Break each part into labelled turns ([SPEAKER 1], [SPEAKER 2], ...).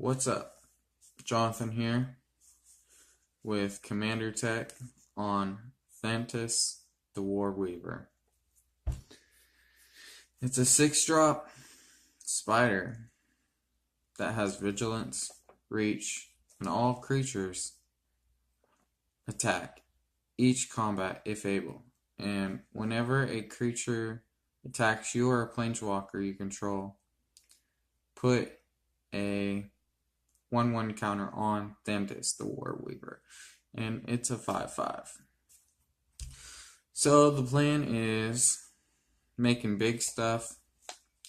[SPEAKER 1] What's up? Jonathan here with Commander Tech on Thantis, the warweaver. It's a 6-drop spider that has vigilance, reach, and all creatures attack each combat if able. And whenever a creature attacks you or a planeswalker you control, put a 1/1 counter on Thantis, the warweaver. And it's a 5/5. So the plan is making big stuff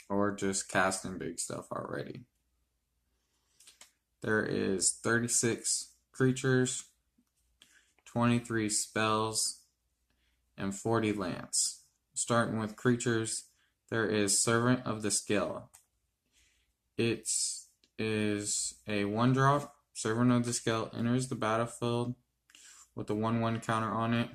[SPEAKER 1] or just casting big stuff already. There is 36 creatures, 23 spells, and 40 lands. Starting with creatures, there is Servant of the Scale. It is a 1-drop. Servant of the Scale enters the battlefield with a 1/1 counter on it.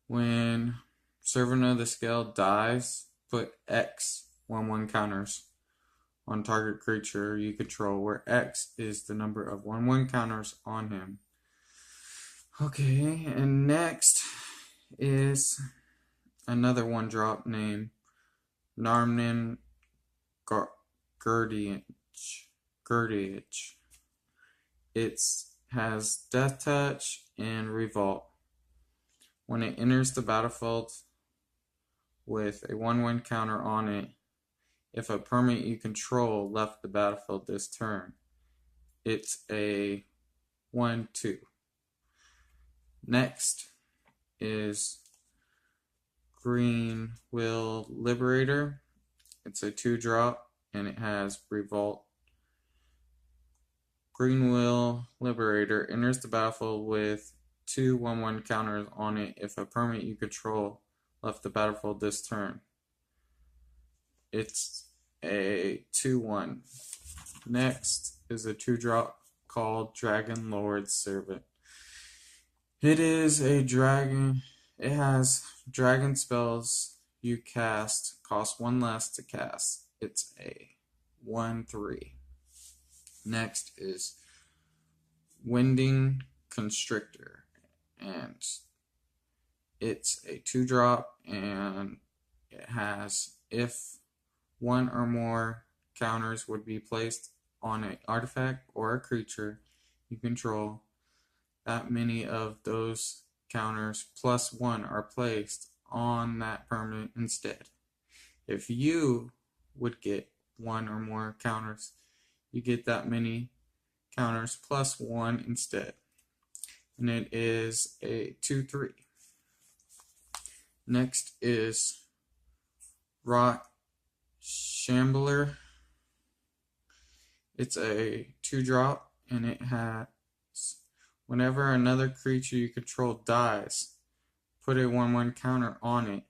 [SPEAKER 1] When Servant of the Scale dies, put X 1/1 counters on target creature you control, where X is the number of 1/1 counters on him. Okay, and next is another 1-drop named Narmnin Girdage. It has Death Touch and Revolt. When it enters the battlefield with a 1/1 counter on it, if a permanent you control left the battlefield this turn, it's a 1/2. Next is Green Will Liberator. It's a 2-drop and it has Revolt. Green Will Liberator enters the battlefield with 2 1/1 counters on it if a permanent you control left the battlefield this turn. It's a 2/1. Next is a 2-drop called Dragon Lord's Servant. It is a dragon. It has dragon spells you cast cost 1 less to cast. It's a 1/3. Next is Winding Constrictor, and it's a 2-drop, and it has, if 1 or more counters would be placed on an artifact or a creature you control, that many of those counters plus 1 are placed on that permanent instead. If you would get 1 or more counters, you get that many counters plus 1 instead. And it is a 2/3. Next is Rot Shambler. It's a 2-drop and it has, whenever another creature you control dies, put a 1/1 counter on it.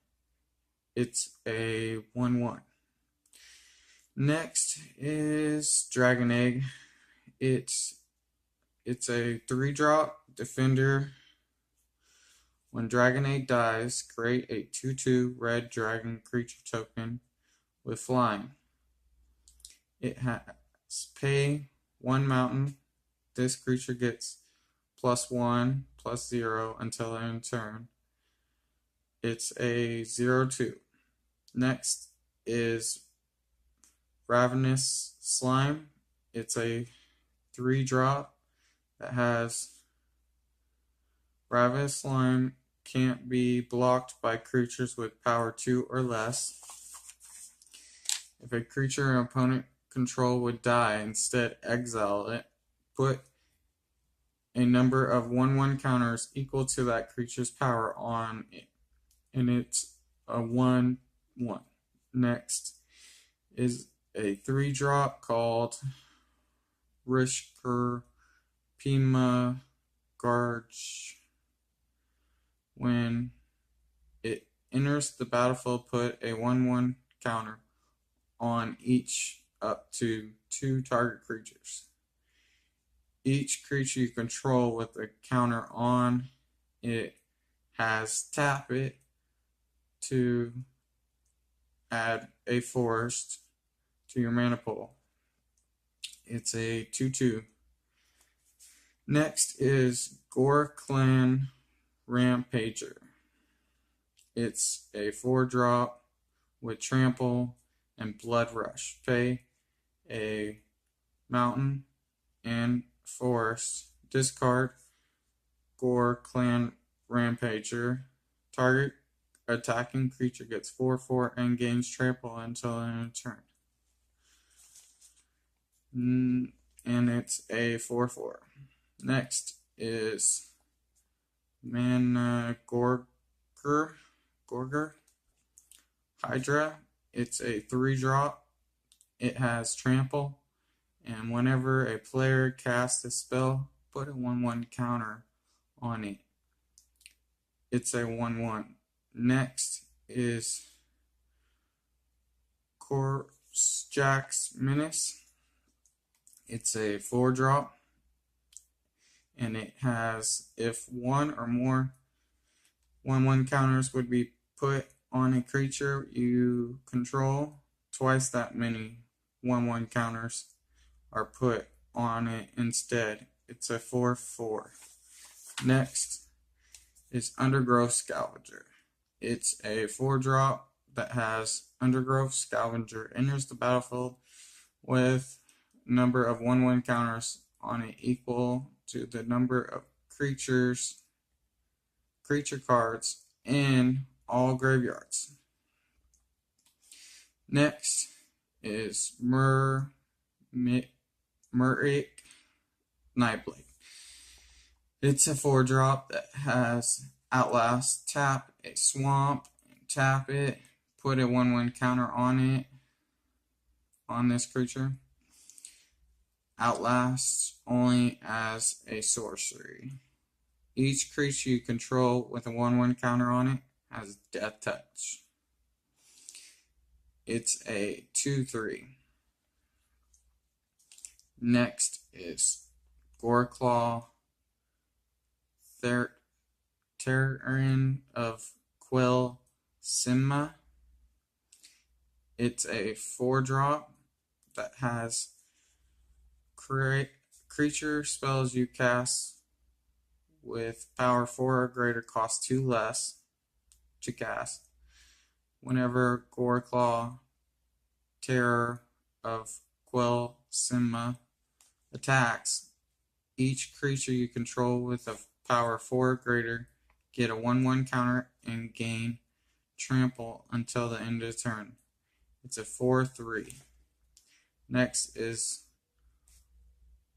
[SPEAKER 1] It's a 1/1. Next is Dragon Egg. It's a 3-drop defender. When Dragon Egg dies, create a 2/2 red dragon creature token with flying. It has pay 1 mountain. This creature gets +1, +0 until end turn. It's a 0/2. Next is Ravenous Slime. It's a 3-drop that has Ravenous Slime can't be blocked by creatures with power 2 or less. If a creature an opponent control would die, instead exile it. Put a number of 1/1 counters equal to that creature's power on it, and it's a 1/1. Next is a 3-drop called Rishker Pima Garge. When it enters the battlefield, put a 1/1 counter on each up to 2 target creatures. Each creature you control with a counter on it has tap it to add a forest to your mana pool. It's a 2/2. Next is Gore Clan Rampager. It's a 4-drop with Trample and Blood Rush. Pay a mountain and forest. Discard Gore Clan Rampager. Target attacking creature gets 4/4 and gains trample until end of turn. And it's a 4/4. Next is Gorger Hydra. It's a 3-drop. It has trample, and whenever a player casts a spell, put a 1/1 counter on it. It's a 1/1. Next is Corpsejack's Menace. It's a 4-drop, and it has, if one or more 1/1 counters would be put on a creature you control, twice that many 1/1 counters are put on it instead. It's a 4/4. Next is Undergrowth Scavenger. It's a 4-drop that has Undergrowth Scavenger. Enters the battlefield with number of 1/1 counters on it equal to the number of creature cards in all graveyards. Next is Muric Nightblade. It's a 4-drop that has Outlast. Tap a swamp, tap it, put a 1/1 counter on it, on this creature. Outlast only as a sorcery. Each creature you control with a 1/1 counter on it has Death Touch. It's a 2/3. Next is Goreclaw Terran of Quill Simma. It's a 4-drop that has creature spells you cast with power 4 or greater cost 2 less to cast. Whenever Goreclaw Terror of Quill Simma attacks, each creature you control with a power 4 or greater get a 1/1 counter and gain trample until the end of the turn. It's a 4/3. Next is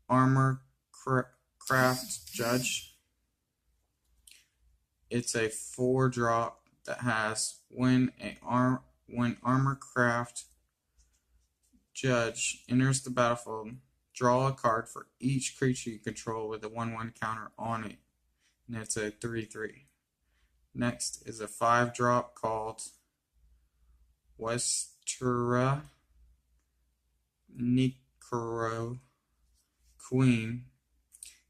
[SPEAKER 1] Armor Craft Judge. It's a 4-drop that has when Armor Craft Judge enters the battlefield, draw a card for each creature you control with a 1/1 counter on it. And it's a 3/3. Next is a 5-drop called Westera Necro Queen.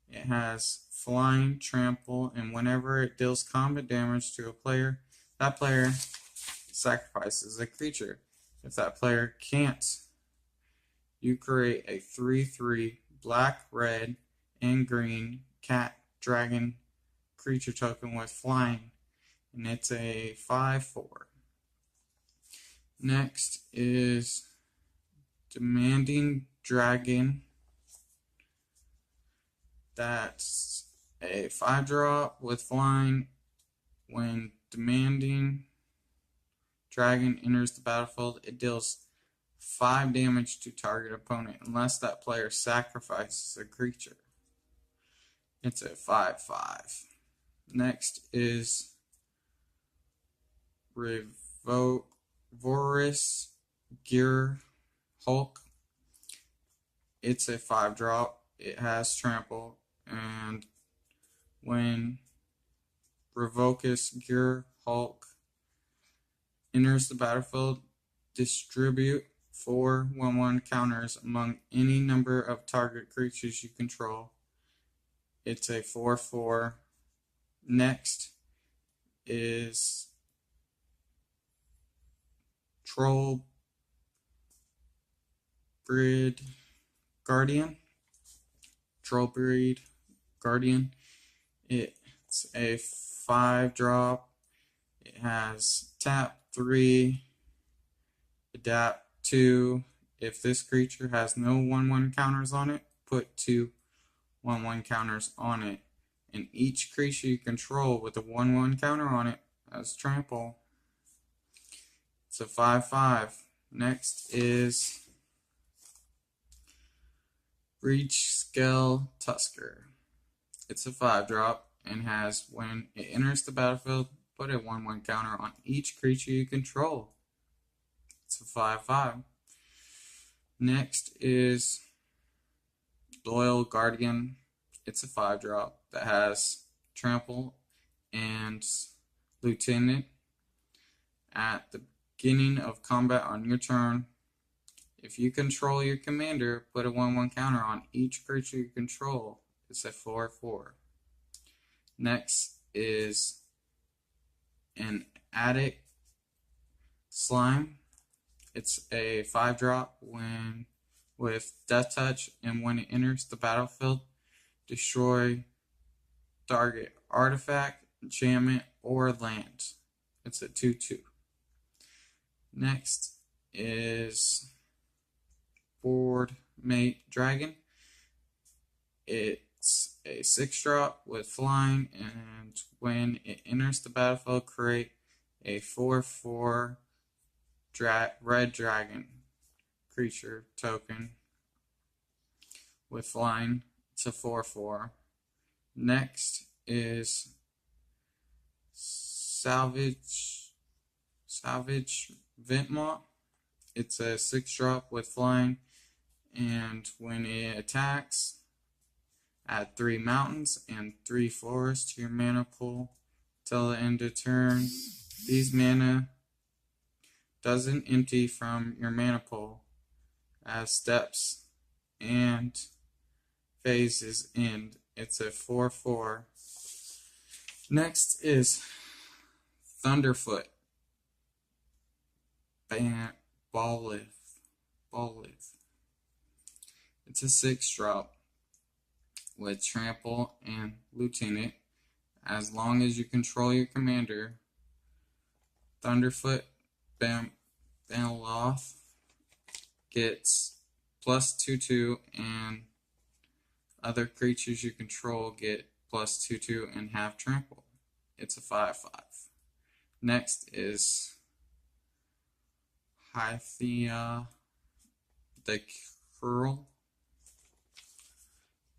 [SPEAKER 1] It has flying, trample, and whenever it deals combat damage to a player, that player sacrifices a creature. If that player can't, you create a 3/3 black, red, and green cat dragon creature token with flying, and it's a 5/4. Next is Demanding Dragon. That's a 5-drop with flying. When Demanding Dragon enters the battlefield, it deals 5 damage to target opponent unless that player sacrifices a creature. It's a 5/5. Next is Voris Gear Hulk. It's a 5-drop. It has trample, and when Revocus Gear Hulk enters the battlefield, distribute 4 1/1 counters among any number of target creatures you control. It's a 4/4. Next is Troll Brid Guardian, Troll Breed Guardian. It's a 5-drop. It has tap 3, adapt 2. If this creature has no 1/1 counters on it, put 2 1/1 counters on it. And each creature you control with a 1/1 counter on it has trample. It's a 5/5. Next is Breach Scale Tusker. It's a 5-drop and has, when it enters the battlefield, put a 1/1 counter on each creature you control. It's a 5/5. Next is Loyal Guardian. It's a 5-drop that has trample and lieutenant. At the beginning of combat on your turn, if you control your commander, put a 1/1 counter on each creature you control. It's a 4/4. Next is an Attic Slime. It's a 5-drop with Death Touch, and when it enters the battlefield, destroy target artifact, enchantment, or land. It's a 2/2. Next is Board Mate Dragon. It's a 6-drop with flying, and when it enters the battlefield, create a 4/4 red dragon creature token with flying. It's a 4/4. Next is Salvage Ventmaw. It's a 6-drop with flying, and when it attacks, add 3 mountains and 3 forests to your mana pool till the end of turn. These mana doesn't empty from your mana pool as steps and phases end. It's a 4/4. Next is Thunderfoot Ball Lift. It's a 6-drop with trample and lieutenant. As long as you control your commander, Thunderfoot Banaloth gets +2/2, and other creatures you control get +2/2 and have trample. It's a 5/5. Next is Hythia the Curl.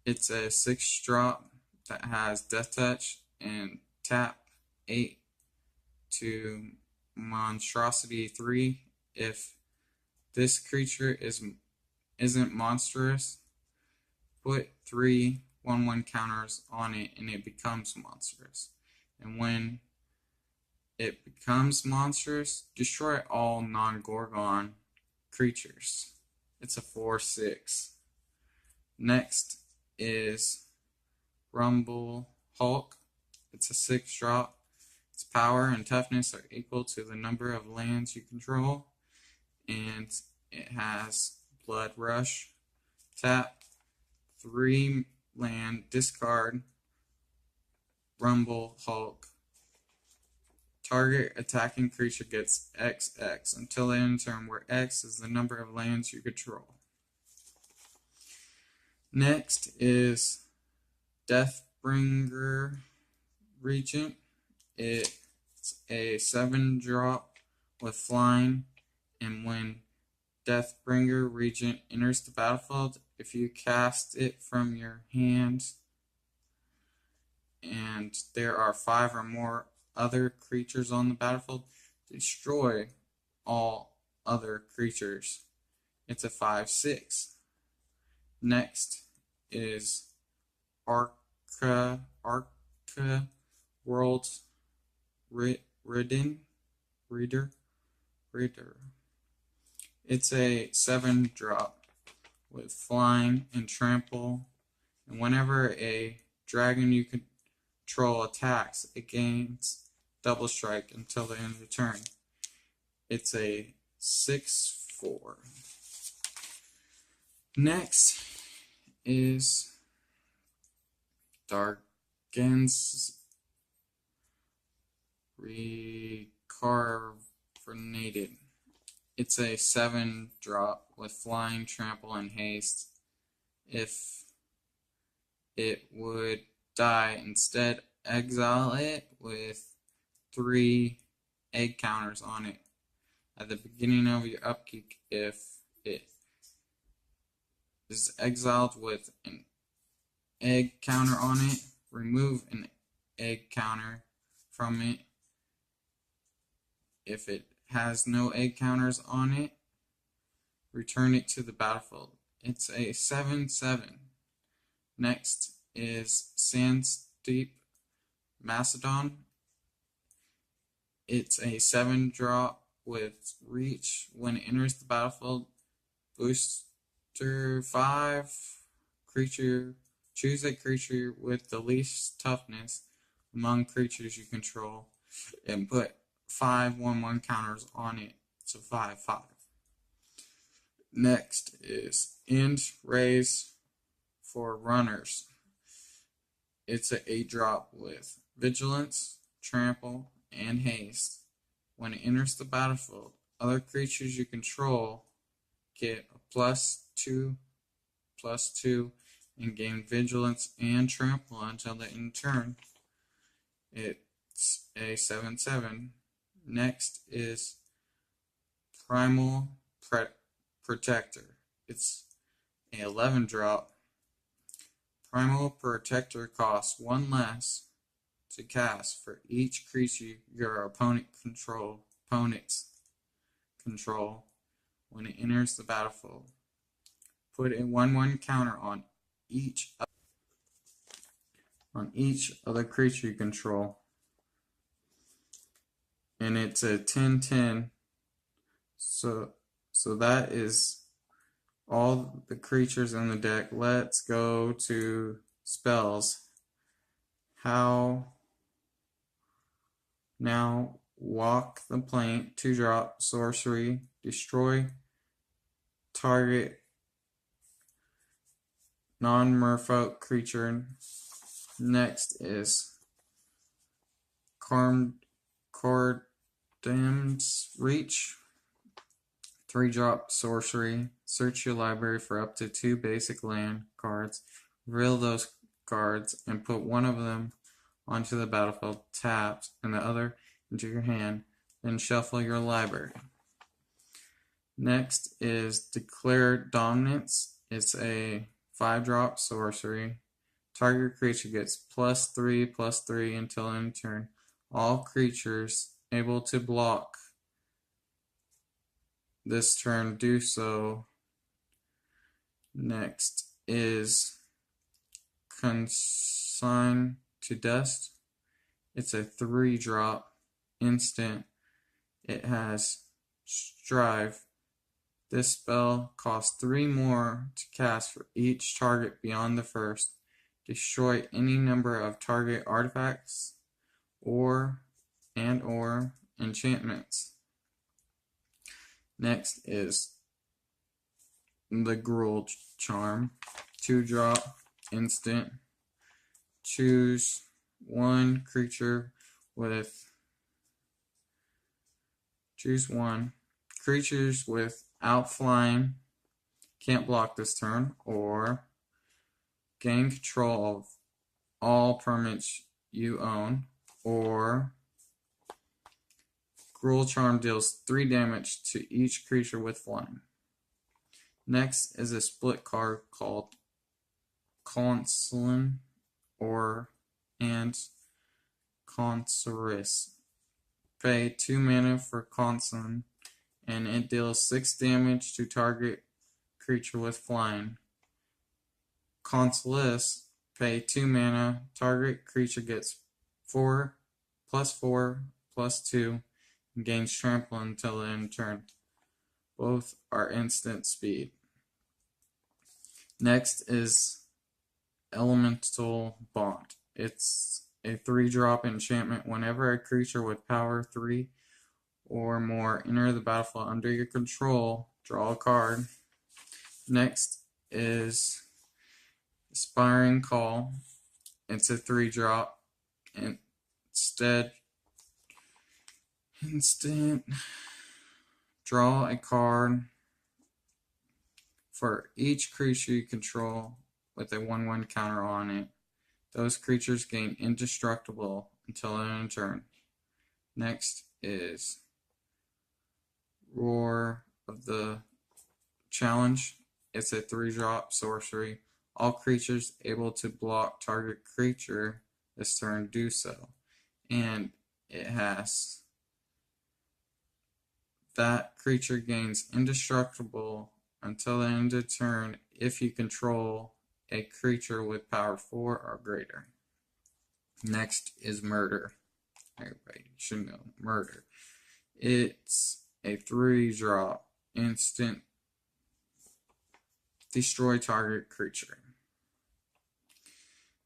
[SPEAKER 1] It's a 6-drop that has Death Touch and tap 8 to Monstrosity 3. If this creature isn't monstrous, put 3 1/1 counters on it and it becomes monstrous. And when it becomes monstrous, destroy all non-Gorgon creatures. It's a 4/6. Next is Rumble Hulk. It's a 6-drop. Its power and toughness are equal to the number of lands you control, and it has Blood Rush. Tap 3 land, discard Rumble Hulk. Target attacking creature gets XX until the end of turn, where X is the number of lands you control. Next is Deathbringer Regent. It's a 7-drop with flying, and when Deathbringer Regent enters the battlefield, if you cast it from your hand and there are 5 or more other creatures on the battlefield, destroy all other creatures. It's a 5/6. Next is Arca World Reader. It's a 7-drop with flying and trample, and whenever a dragon you control attacks, it gains double strike until the end of the turn. It's a 6/4. Next is Dargen's Recarbonated. It's a 7-drop with flying, trample, and haste. If it would die, instead exile it with 3 egg counters on it. At the beginning of your upkeep, if it is exiled with an egg counter on it, remove an egg counter from it. If it has no egg counters on it, return it to the battlefield. It's a 7/7. Next is Sandsteep Macedon. It's a 7-drop with reach. When it enters the battlefield, booster 5 creature. Choose a creature with the least toughness among creatures you control and put 5 1/1 counters on it. It's a 5/5. Next is End Raise for runners. It's an 8-drop with vigilance, trample, and haste. When it enters the battlefield, other creatures you control get a +2/+2 and gain vigilance and trample until the end turn. It's a 7/7. Next is Primal Protector. It's a 11-drop. Primal Protector costs 1 less to cast for each creature your opponents control when it enters the battlefield. Put a 1/1 counter on each other creature you control. And it's a 10/10. So that is all the creatures in the deck. Let's go to spells. How now Walk the Plank, 2-drop sorcery, destroy target non-merfolk creature. Next is Cordam's Reach, 3-drop sorcery. Search your library for up to 2 basic land cards. Reveal those cards and put one of them onto the battlefield tapped and the other into your hand. Then shuffle your library. Next is Declare Dominance. It's a 5-drop sorcery. Target creature gets +3/+3 until end turn. All creatures able to block this turn do so. Next is Consign to Dust. It's a 3-drop instant. It has Strive. This spell costs 3 more to cast for each target beyond the first. Destroy any number of target artifacts or enchantments. Next is the Gruul Charm, 2-drop instant. Choose one creature creatures without flying can't block this turn, or gain control of all permanents you own, or Gruul Charm deals 3 damage to each creature with flying. Next is a split card called Consulin and Consuris. Pay 2 mana for Consulin, and it deals 6 damage to target creature with flying. Consulis, pay 2 mana, target creature gets 4/4/+2 and gains trample until the end turn. Both are instant speed. Next is Elemental Bond. It's a 3-drop enchantment. Whenever a creature with power 3 or more enter the battlefield under your control, draw a card. Next is Aspiring Call. It's a 3-drop. Instant. Draw a card for each creature you control with a 1/1 counter on it. Those creatures gain indestructible until end of turn. Next is Roar of the Challenge. It's a 3-drop sorcery. All creatures able to block target creature this turn do so. And it has that creature gains indestructible until the end of turn if you control a creature with power 4 or greater. Next is Murder. Everybody should know Murder. It's a 3-drop instant. Destroy target creature.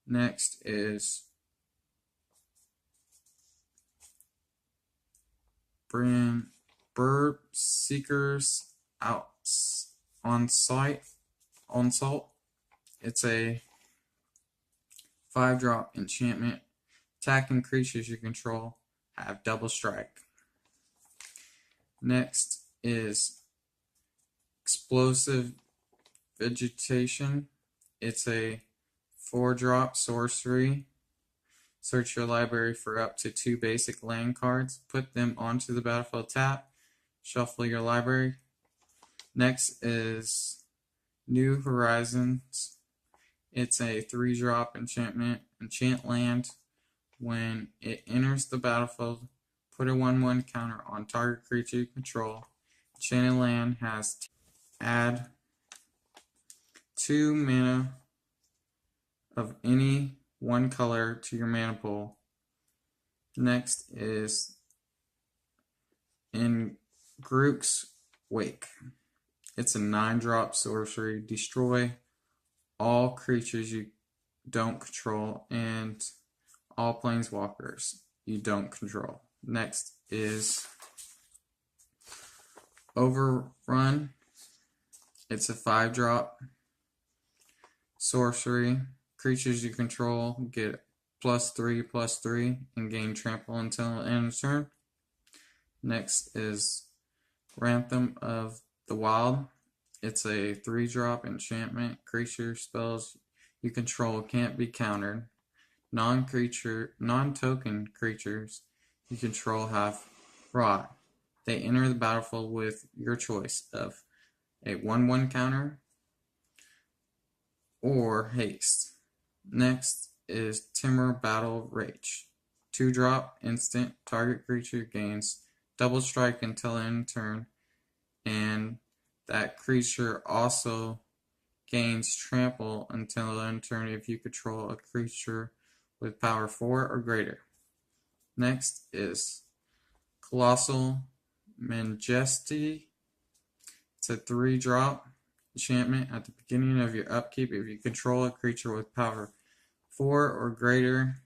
[SPEAKER 1] Next is Bird Seekers Onslaught. It's a 5-drop enchantment. Attacking creatures you control have double strike. Next is Explosive Vegetation. It's a 4-drop sorcery. Search your library for up to 2 basic land cards. Put them onto the battlefield tap. Shuffle your library. Next is New Horizons. It's a 3-drop enchantment. Enchant land. When it enters the battlefield, put a 1/1 counter on target creature you control. Enchanted land has add 2 mana of any one color to your mana pool. Next is in Grook's Wake. It's a 9-drop sorcery. Destroy all creatures you don't control and all planeswalkers you don't control. Next is Overrun. It's a 5-drop sorcery. Creatures you control get +3/+3 and gain trample until the end of turn. Next is Wrath of the Wild. It's a 3-drop enchantment. Creature spells you control can't be countered. Non-token creatures you control have Rot. They enter the battlefield with your choice of a 1/1 counter or haste. Next is Timur Battle Rage. 2-drop instant. Target creature gains double strike until end turn, and that creature also gains trample until end turn if you control a creature with power 4 or greater. Next is Colossal Majesty. It's a 3-drop enchantment. At the beginning of your upkeep, if you control a creature with power 4 or greater,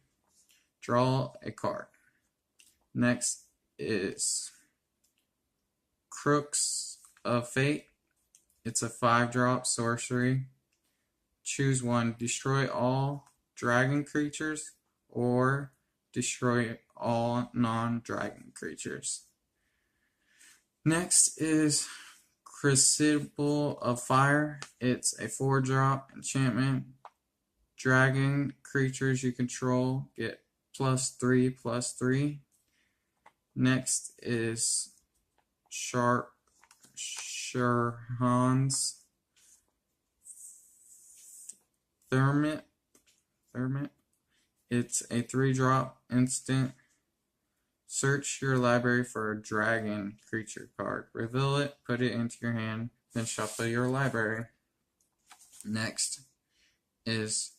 [SPEAKER 1] draw a card. Next is Crooks of Fate. It's a 5-drop sorcery. Choose one. Destroy all dragon creatures or destroy all non-dragon creatures. Next is Crucible of Fire. It's a 4-drop enchantment. Dragon creatures you control get +3/+3. Next is Sharhan's Thermit. It's a 3-drop instant. Search your library for a dragon creature card. Reveal it, put it into your hand, then shuffle your library. Next is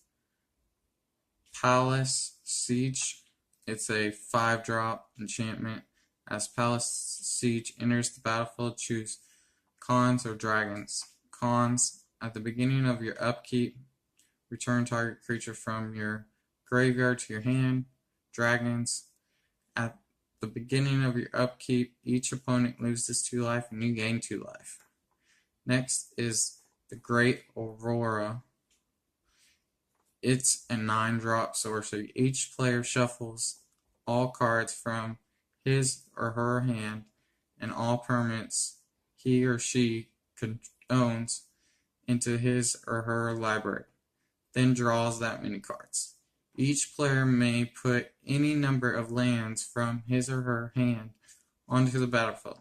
[SPEAKER 1] Palace Siege. It's a 5-drop enchantment. As Palace Siege enters the battlefield, choose Cons or Dragons. Cons, at the beginning of your upkeep, return target creature from your graveyard to your hand. Dragons, at the beginning of your upkeep, each opponent loses 2 life and you gain 2 life. Next is the Great Aurora. it's a 9-drop sorcery. Each player shuffles all cards from his or her hand and all permanents he or she owns into his or her library, then draws that many cards. Each player may put any number of lands from his or her hand onto the battlefield.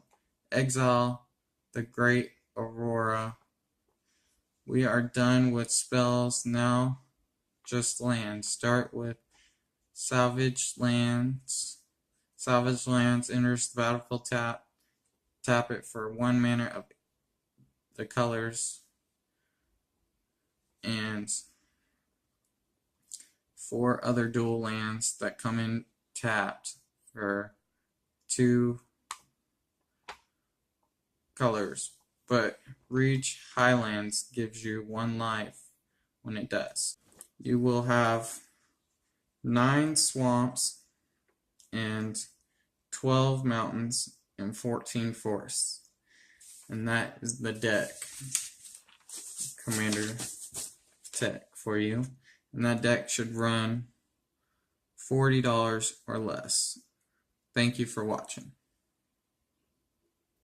[SPEAKER 1] Exile the Great Aurora. We are done with spells, now just lands. Start with Salvage Lands. Salvage Lands enters the battlefield tap it for 1 mana of the colors and 4 other dual lands that come in tapped for 2 colors, but Reach Highlands gives you 1 life when it does. You will have 9 swamps and 12 mountains and 14 forests. And that is the deck, Commander Tech, for you. And that deck should run $40 or less. Thank you for watching.